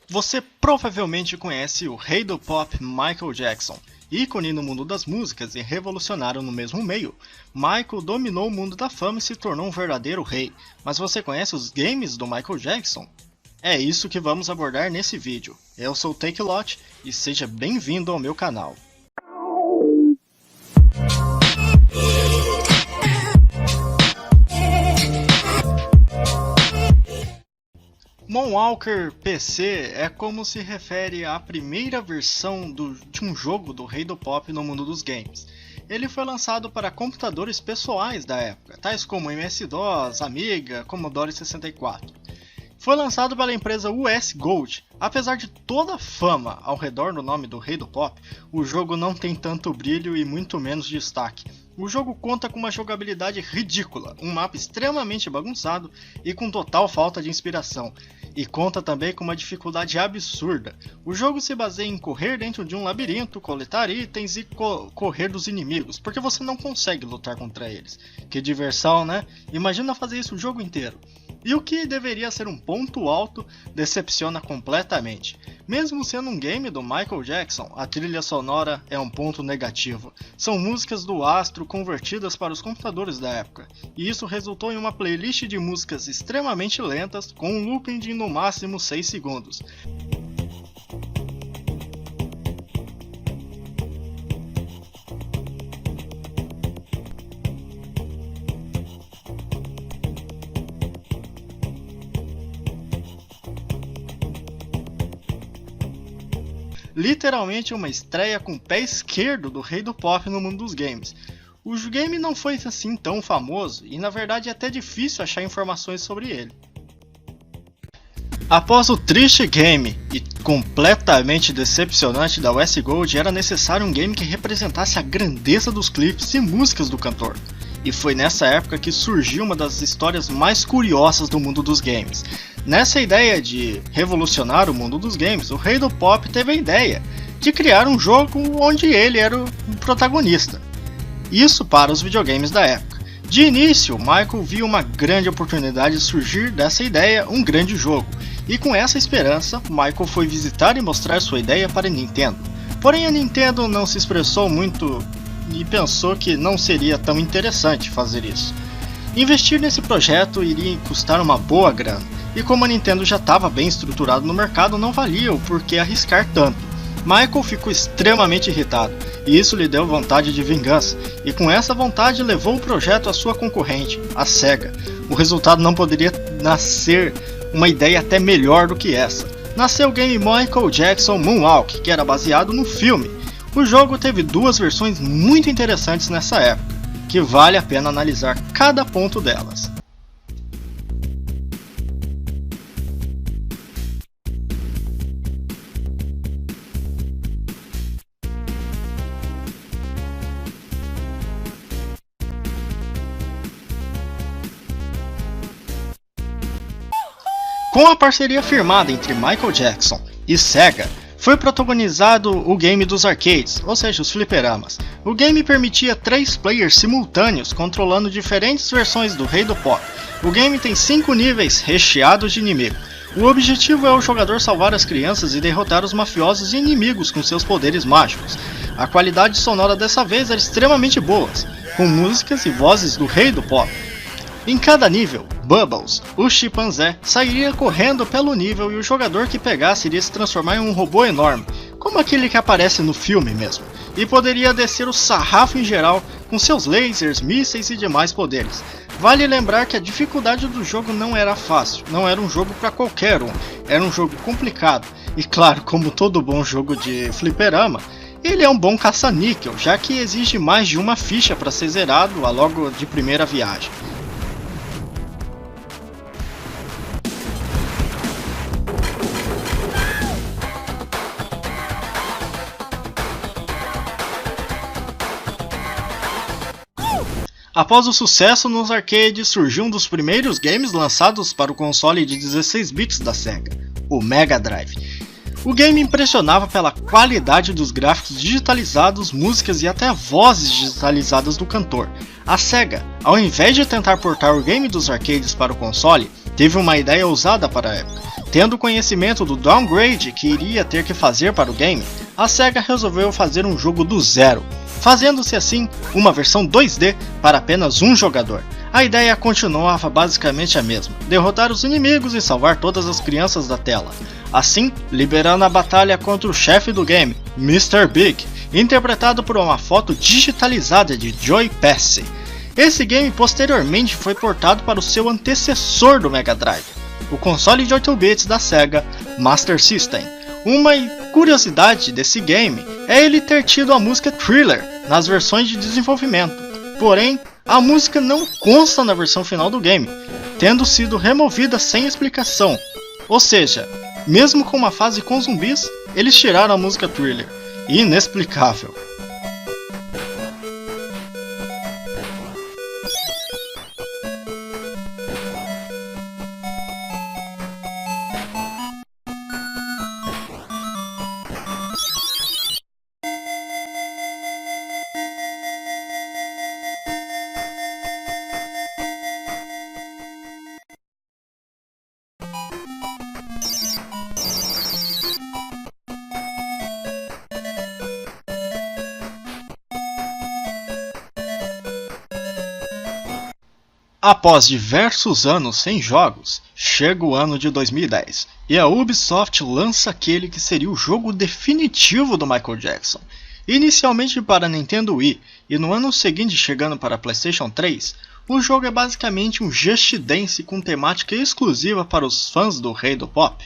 Você provavelmente conhece o rei do pop Michael Jackson, ícone no mundo das músicas e revolucionário no mesmo meio. Michael dominou o mundo da fama e se tornou um verdadeiro rei. Mas você conhece os games do Michael Jackson? É isso que vamos abordar nesse vídeo. Eu sou o Takelot e seja bem-vindo ao meu canal. Moonwalker PC é como se refere à primeira versão de um jogo do rei do pop no mundo dos games. Ele foi lançado para computadores pessoais da época, tais como MS-DOS, Amiga, Commodore 64. Foi lançado pela empresa US Gold. Apesar de toda a fama ao redor do nome do rei do pop, o jogo não tem tanto brilho e muito menos destaque. O jogo conta com uma jogabilidade ridícula, um mapa extremamente bagunçado e com total falta de inspiração. E conta também com uma dificuldade absurda. O jogo se baseia em correr dentro de um labirinto, coletar itens e correr dos inimigos, porque você não consegue lutar contra eles. Que diversão, né? Imagina fazer isso o jogo inteiro. E o que deveria ser um ponto alto, decepciona completamente. Mesmo sendo um game do Michael Jackson, a trilha sonora é um ponto negativo. São músicas do astro convertidas para os computadores da época, e isso resultou em uma playlist de músicas extremamente lentas, com um looping de no máximo 6 segundos. Literalmente uma estreia com o pé esquerdo do rei do pop no mundo dos games. O game não foi assim tão famoso e na verdade é até difícil achar informações sobre ele. Após o triste game e completamente decepcionante da US Gold, era necessário um game que representasse a grandeza dos clipes e músicas do cantor. E foi nessa época que surgiu uma das histórias mais curiosas do mundo dos games. Nessa ideia de revolucionar o mundo dos games, o rei do pop teve a ideia de criar um jogo onde ele era o protagonista. Isso para os videogames da época. De início, Michael viu uma grande oportunidade de surgir dessa ideia um grande jogo. E com essa esperança, Michael foi visitar e mostrar sua ideia para a Nintendo. Porém a Nintendo não se expressou muito e pensou que não seria tão interessante fazer isso. Investir nesse projeto iria custar uma boa grana. E como a Nintendo já estava bem estruturada no mercado, não valia o porquê arriscar tanto. Michael ficou extremamente irritado, e isso lhe deu vontade de vingança, e com essa vontade levou o projeto à sua concorrente, a Sega. O resultado não poderia nascer uma ideia até melhor do que essa. Nasceu o game Michael Jackson Moonwalk, que era baseado no filme. O jogo teve duas versões muito interessantes nessa época, que vale a pena analisar cada ponto delas. Com a parceria firmada entre Michael Jackson e Sega, foi protagonizado o game dos arcades, ou seja, os fliperamas. O game permitia 3 players simultâneos controlando diferentes versões do rei do pop. O game tem 5 níveis recheados de inimigo. O objetivo é o jogador salvar as crianças e derrotar os mafiosos e inimigos com seus poderes mágicos. A qualidade sonora dessa vez era extremamente boa, com músicas e vozes do rei do pop. Em cada nível, Bubbles, o chimpanzé, sairia correndo pelo nível e o jogador que pegasse iria se transformar em um robô enorme, como aquele que aparece no filme mesmo, e poderia descer o sarrafo em geral com seus lasers, mísseis e demais poderes. Vale lembrar que a dificuldade do jogo não era fácil, não era um jogo para qualquer um, era um jogo complicado, e claro, como todo bom jogo de fliperama, ele é um bom caça-níquel, já que exige mais de uma ficha para ser zerado logo de primeira viagem. Após o sucesso nos arcades, surgiu um dos primeiros games lançados para o console de 16 bits da Sega, o Mega Drive. O game impressionava pela qualidade dos gráficos digitalizados, músicas e até vozes digitalizadas do cantor. A Sega, ao invés de tentar portar o game dos arcades para o console, teve uma ideia ousada para a época. Tendo conhecimento do downgrade que iria ter que fazer para o game, a SEGA resolveu fazer um jogo do zero, fazendo-se assim uma versão 2D para apenas um jogador. A ideia continuava basicamente a mesma, derrotar os inimigos e salvar todas as crianças da tela, assim liberando a batalha contra o chefe do game, Mr. Big, interpretado por uma foto digitalizada de Joey Pesci. Esse game posteriormente foi portado para o seu antecessor do Mega Drive, o console de 8 bits da SEGA, Master System. Uma curiosidade desse game é ele ter tido a música Thriller nas versões de desenvolvimento, porém a música não consta na versão final do game, tendo sido removida sem explicação. Ou seja, mesmo com uma fase com zumbis, eles tiraram a música Thriller. Inexplicável. Após diversos anos sem jogos, chega o ano de 2010 e a Ubisoft lança aquele que seria o jogo definitivo do Michael Jackson. Inicialmente para Nintendo Wii e no ano seguinte chegando para PlayStation 3, o jogo é basicamente um Just Dance com temática exclusiva para os fãs do rei do pop,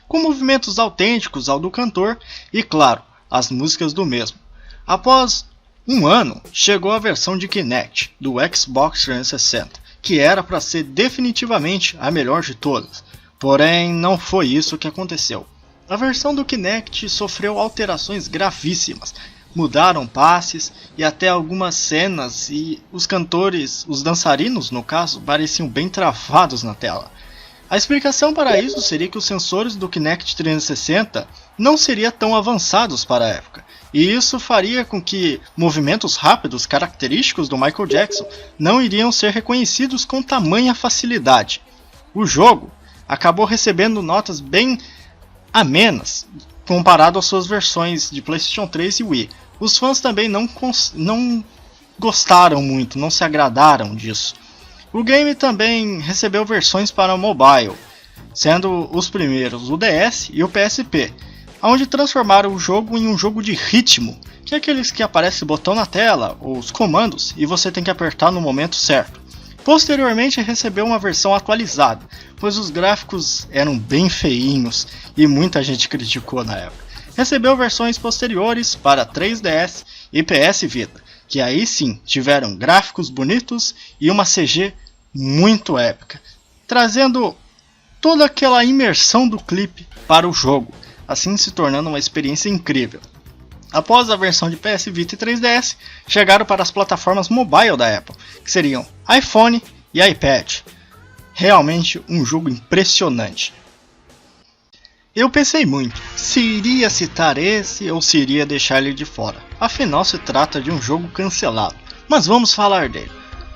com movimentos autênticos ao do cantor e, claro, as músicas do mesmo. Após um ano, chegou a versão de Kinect do Xbox 360. Que era para ser definitivamente a melhor de todas, porém não foi isso que aconteceu. A versão do Kinect sofreu alterações gravíssimas, mudaram passes e até algumas cenas e os cantores, os dançarinos no caso, pareciam bem travados na tela. A explicação para isso seria que os sensores do Kinect 360 não seriam tão avançados para a época, e isso faria com que movimentos rápidos característicos do Michael Jackson não iriam ser reconhecidos com tamanha facilidade. O jogo acabou recebendo notas bem amenas comparado às suas versões de PlayStation 3 e Wii. Os fãs também não gostaram muito, não se agradaram disso. O game também recebeu versões para mobile, sendo os primeiros o DS e o PSP, onde transformaram o jogo em um jogo de ritmo, que é aqueles que aparece o botão na tela, ou os comandos, e você tem que apertar no momento certo. Posteriormente recebeu uma versão atualizada, pois os gráficos eram bem feinhos e muita gente criticou na época. Recebeu versões posteriores para 3DS e PS Vita, que aí sim tiveram gráficos bonitos e uma CG muito épica, trazendo toda aquela imersão do clipe para o jogo, assim se tornando uma experiência incrível. Após a versão de PS Vita e 3DS, chegaram para as plataformas mobile da Apple, que seriam iPhone e iPad. Realmente um jogo impressionante. Eu pensei muito, se iria citar esse ou se iria deixar ele de fora. Afinal se trata de um jogo cancelado, mas vamos falar dele.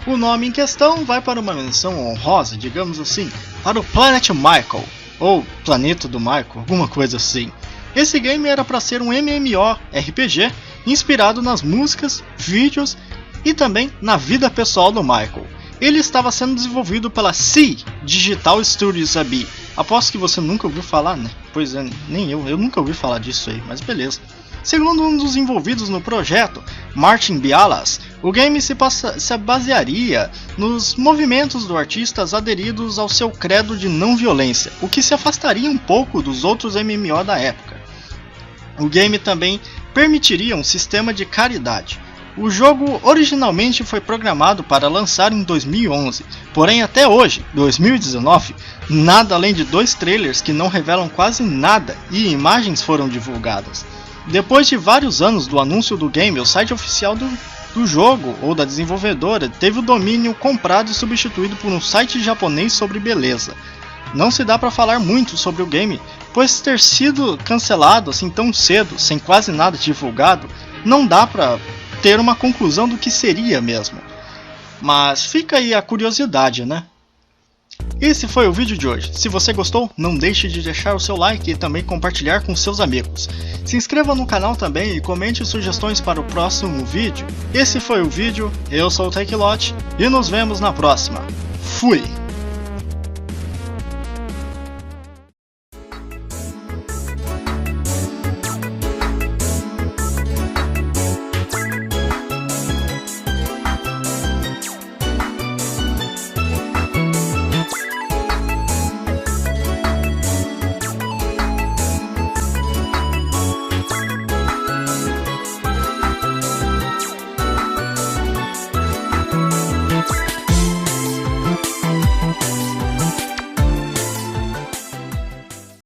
O nome em questão vai para uma menção honrosa, digamos assim, para o Planet Michael, ou Planeta do Michael, alguma coisa assim. Esse game era para ser um MMORPG inspirado nas músicas, vídeos e também na vida pessoal do Michael. Ele estava sendo desenvolvido pela Sea Digital Studios AB. Aposto que você nunca ouviu falar, né? Pois é, nem eu nunca ouvi falar disso aí, mas beleza. Segundo um dos envolvidos no projeto, Martin Bialas, o game se basearia nos movimentos do artista aderidos ao seu credo de não violência, o que se afastaria um pouco dos outros MMO da época. O game também permitiria um sistema de caridade. O jogo originalmente foi programado para lançar em 2011, porém até hoje, 2019, nada além de 2 trailers que não revelam quase nada e imagens foram divulgadas. Depois de vários anos do anúncio do game, o site oficial do jogo ou da desenvolvedora teve o domínio comprado e substituído por um site japonês sobre beleza. Não se dá para falar muito sobre o game, pois ter sido cancelado assim tão cedo, sem quase nada divulgado, não dá para ter uma conclusão do que seria mesmo. Mas fica aí a curiosidade, né? Esse foi o vídeo de hoje. Se você gostou, não deixe de deixar o seu like e também compartilhar com seus amigos. Se inscreva no canal também e comente sugestões para o próximo vídeo. Esse foi o vídeo, eu sou o Techlot e nos vemos na próxima. Fui!